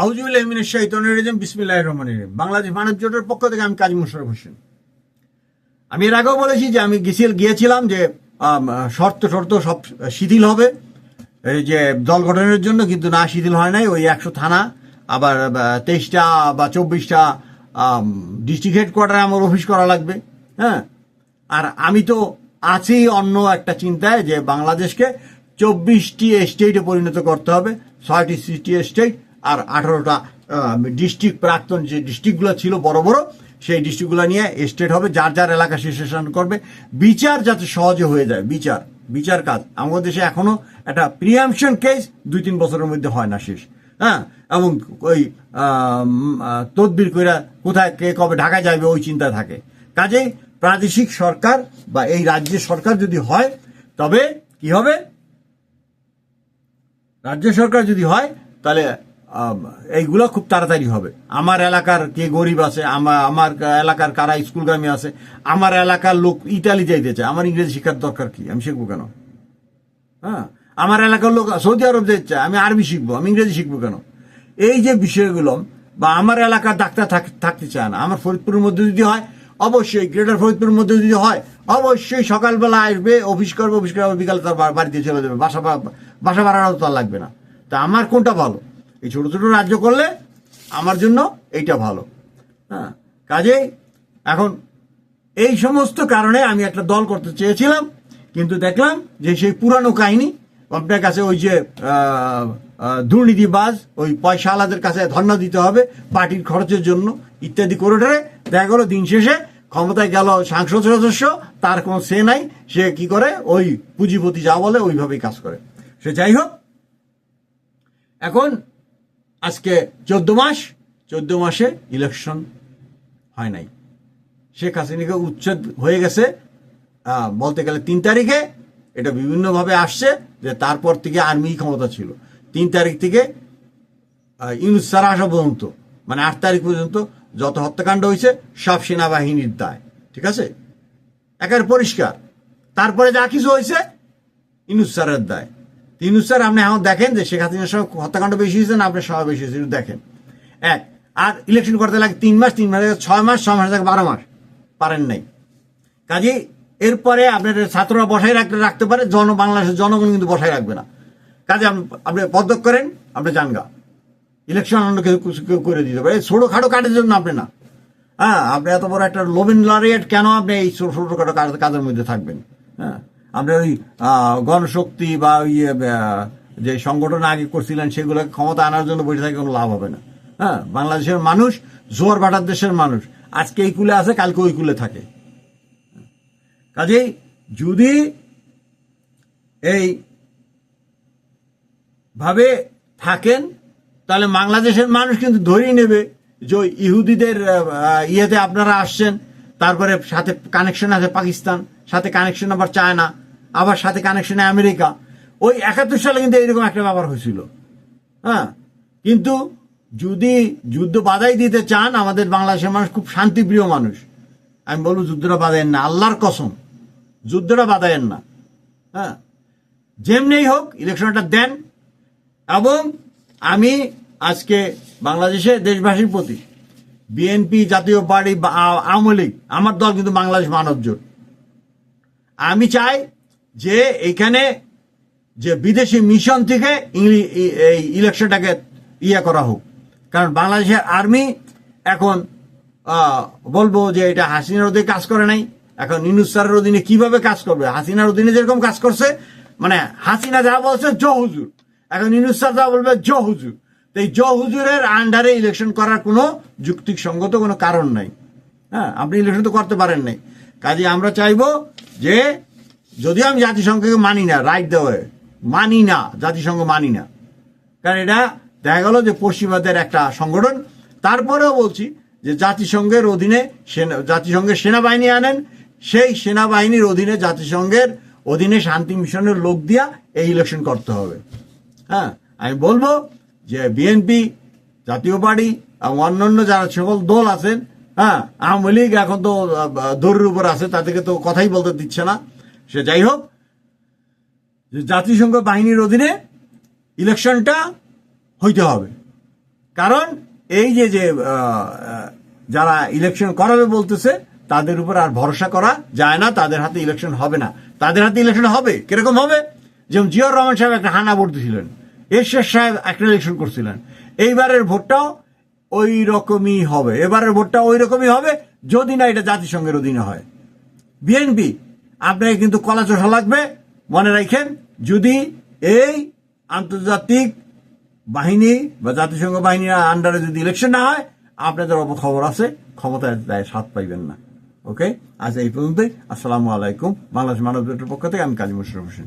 আউযুবিল্লাহি মিনাশ শাইতানির রাজিম বিসমিল্লাহির রহমানির রহিম। বাংলাদেশ মানব জোটের পক্ষ থেকে আমি কাজী মোশাররফ হোসেন। আমি এর আগেও বলেছি যে আমি গিয়েছিলাম যে শর্ত সব শিথিল হবে এই যে দল গঠনের জন্য, কিন্তু না, শিথিল হয় নাই। ওই 100 থানা, আবার 23টা বা 24টা ডিস্ট্রিক্ট হেডকোয়ার্টারে আমার অফিস করা লাগবে। হ্যাঁ, আর আমি তো আছি অন্য একটা চিন্তায় যে বাংলাদেশকে 24টি স্টেটে পরিণত করতে হবে, 6টি সিটি স্টেট আর 18টা ডিস্ট্রিক্ট, প্রাক্তন যে ডিস্ট্রিক্টগুলো ছিল বড় বড়, সেই ডিস্ট্রিক্টগুলো নিয়ে স্টেট হবে, যার যার এলাকা সে শাসন করবে। বিচার যাতে সহজে হয়ে যায়, বিচার কাজ আমাদের দেশে এখনো একটা প্রিয়ামশন কেস 2-3 বছরের মধ্যে হয় না শেষ। হ্যাঁ, এবং ওই তদবির কইরা কোথায় কে কবে ঢাকা যাবে ওই চিন্তা থাকে। কাজেই প্রাদেশিক সরকার বা এই রাজ্যের সরকার যদি হয়, তবে কি হবে, রাজ্য সরকার যদি হয় তাহলে এইগুলো খুব তাড়াতাড়ি হবে। আমার এলাকার কে গরিব আছে, আমার এলাকার কারা স্কুলগামী আছে, আমার এলাকার লোক ইতালি যাইতে চায়, আমার ইংরেজি শিক্ষার দরকার কি, আমি শিখবো কেন? হ্যাঁ, আমার এলাকার লোক সৌদি আরব যেতে চায়, আমি আরবি শিখবো, আমি ইংরেজি শিখবো কেন? এই যে বিষয়গুলো, বা আমার এলাকার ডাক্তার থাকতে চায় না, আমার ফরিদপুরের মধ্যে যদি হয়, অবশ্যই গ্রেটার ফরিদপুরের মধ্যে যদি হয়, অবশ্যই সকালবেলা আসবে, অফিস করবে, বিকালে তার বাড়িতে চলে যাবে, বাসা ভাড়াও তার লাগবে না। তা আমার কোনটা ভালো? এই ছোট ছোট রাজ্য করলে আমার জন্য এইটা ভালো। হ্যাঁ, কাজেই এখন এই সমস্ত কারণে আমি একটা দল করতে চেয়েছিলাম, কিন্তু দেখলাম যে সেই পুরানো কাহিনী, আপনার কাছে ওই যে দুর্নীতিবাজ ওই পয়সাওয়ালাদের কাছে ধর্ণা দিতে হবে পার্টির খরচের জন্য ইত্যাদি করিডোরে, দেখা গেল দিন শেষে ক্ষমতায় গেল সংসদ সদস্য, তার কোনো সে নাই, সে কি করে ওই পুঁজিপতি যা বলে ওইভাবেই কাজ করে। সে যাই হোক, এখন আজকে 14 মাসে ইলেকশন হয় নাই, শেখ হাসিনাকে উচ্ছেদ হয়ে গেছে বলতে গেলে 3 তারিখে। এটা বিভিন্নভাবে আসছে যে তারপর থেকে আর্মি ক্ষমতা ছিল। 3 তারিখ থেকে ইউনূস স্যার আসা পর্যন্ত, মানে 8 তারিখ পর্যন্ত যত হত্যাকাণ্ড হয়েছে সব সেনাবাহিনীর দায়। ঠিক আছে, একেবারে পরিষ্কার। তারপরে যা কিছু হয়েছে ইউনূস স্যারের দায়। ইউনূস স্যার, আপনি এখন দেখেন যে শেখ হাসিনার সঙ্গে হত্যাকাণ্ড বেশি হয়েছে না আপনার সবাই বেশি হয়েছে, দেখেন। আর ইলেকশন করতে লাগে 3 মাস, 3 মাস 6 মাস, 6 মাস থেকে 12 মাস পারেন নাই। কাজে এরপরে আপনার ছাত্ররা বসায় রাখতে পারে, বাংলাদেশের জনগণ কিন্তু বসায় রাখবে না। কাজে আপনি পদত্যাগ করেন, আপনি জানগা, ইলেকশন অন্য কেউ করে দিতে পারে। ছোটখাটো কাজের জন্য আপনি না। হ্যাঁ, আপনি এত বড় একটা লোবেন লরিয়েট, কেন আপনি এই ছোটখাটো কাজের মধ্যে থাকবেন? হ্যাঁ, আপনার ওই গণশক্তি বা যে সংগঠন আগে করছিলেন সেগুলোকে ক্ষমতা আনার জন্য বসে থাকে, কোনো লাভ হবে না। হ্যাঁ, বাংলাদেশের মানুষ জোয়ার ভাটার দেশের মানুষ, আজকে এই কুলে আছে, কালকে ওই কুলে থাকে। কাজেই যদি এই ভাবে থাকেন তাহলে বাংলাদেশের মানুষ কিন্তু ধরেই নেবে যে ইহুদিদের ইয়েতে আপনারা আসছেন, তারপরে সাথে কানেকশন আছে পাকিস্তান, সাথে কানেকশন আবার চায়না, আবার সাথে কানেকশনে আমেরিকা। ওই 71 সালে কিন্তু এরকম একটা ব্যাপার হয়েছিল। হ্যাঁ, কিন্তু যদি যুদ্ধ বাধাই দিতে চান, আমাদের বাংলাদেশের মানুষ খুব শান্তিপ্রিয় মানুষ, আমি বলবো যুদ্ধটা বাধায়েন না, আল্লাহর কসম, যুদ্ধটা বাধায়েন না। হ্যাঁ, যেমনি হোক ইলেকশনটা দেন। এবং আমি আজকে বাংলাদেশে দেশবাসীর প্রতি, বিএনপি, জাতীয় পার্টি, আওয়ামী লীগ, আমার দল কিন্তু বাংলাদেশ মানব জোট, আমি চাই যে এইখানে যে বিদেশি মিশন থেকে এই ইলেকশনটাকে করা হোক। কারণ বাংলাদেশের আর্মি এখন বলবো যে এটা হাসিনার অধীনে কাজ করে নাই, এখন ইউনূস স্যারের অধীনে কিভাবে কাজ করবে? হাসিনার অধীনে যেরকম কাজ করছে, মানে হাসিনা যা বলছে জো হুজুর, এখন ইউনূস স্যার যা বলবে জো হুজুর। তো এই জো হুজুরের আন্ডারে ইলেকশন করার কোনো যুক্তিসঙ্গত কোনো কারণ নাই। হ্যাঁ, আপনি ইলেকশন তো করতে পারেন নাই। কাজে আমরা চাইবো যে, যদিও আমি জাতিসংঘকে মানি না, রাইট দেওয়া মানি না, জাতিসংঘ মানি না, কারণ এটা দেখা গেল যে পশ্চিমাদের একটা সংগঠন। তারপরেও বলছি যে জাতিসংঘের অধীনে জাতিসংঘের সেনাবাহিনী আনেন, সেই সেনাবাহিনীর অধীনে জাতিসংঘের অধীনে শান্তি মিশনের লোক দিয়া এই ইলেকশন করতে হবে। হ্যাঁ, আমি বলবো যে বিএনপি, জাতীয় পার্টি এবং অন্যান্য যারা সকল দল আছেন, হ্যাঁ, আওয়ামী লীগ এখন তো দৌড়ের উপর আছে, তাদেরকে তো কথাই বলতে দিচ্ছে না। সে যাই হোক, যে জাতিসংঘ বাহিনীর অধীনে ইলেকশনটা হইতে হবে। কারণ এই যে যারা ইলেকশন করাবে বলতেছে তাদের উপর আর ভরসা করা যায় না। তাদের হাতে ইলেকশন হবে না। তাদের হাতে ইলেকশন হবে কিরকম হবে? যেমন জিয়াউর রহমান সাহেব একটা হানা ভোট দিয়েছিলেন, এরশাদ সাহেব একটা ইলেকশন করছিলেন। এইবারের ভোটটাও ওই রকমই হবে। এবারের ভোটটা ওই রকমই হবে যদি না এটা জাতিসংঘের অধীনে হয়। বিএনপি আপনাকে কিন্তু কলা চোষা লাগবে, মনে রাখেন। যদি এই আন্তর্জাতিক বাহিনী বা জাতিসংঘ বাহিনীর আন্ডারে যদি ইলেকশন না হয়, আপনাদের অপখবর আছে, ক্ষমতায় স্বাদ পাইবেন না। ওকে, আজ এই পর্যন্তই। আসসালামু আলাইকুম। বাংলাদেশ মানব জোটের পক্ষ থেকে আমি কাজী মোশাররফ হোসেন।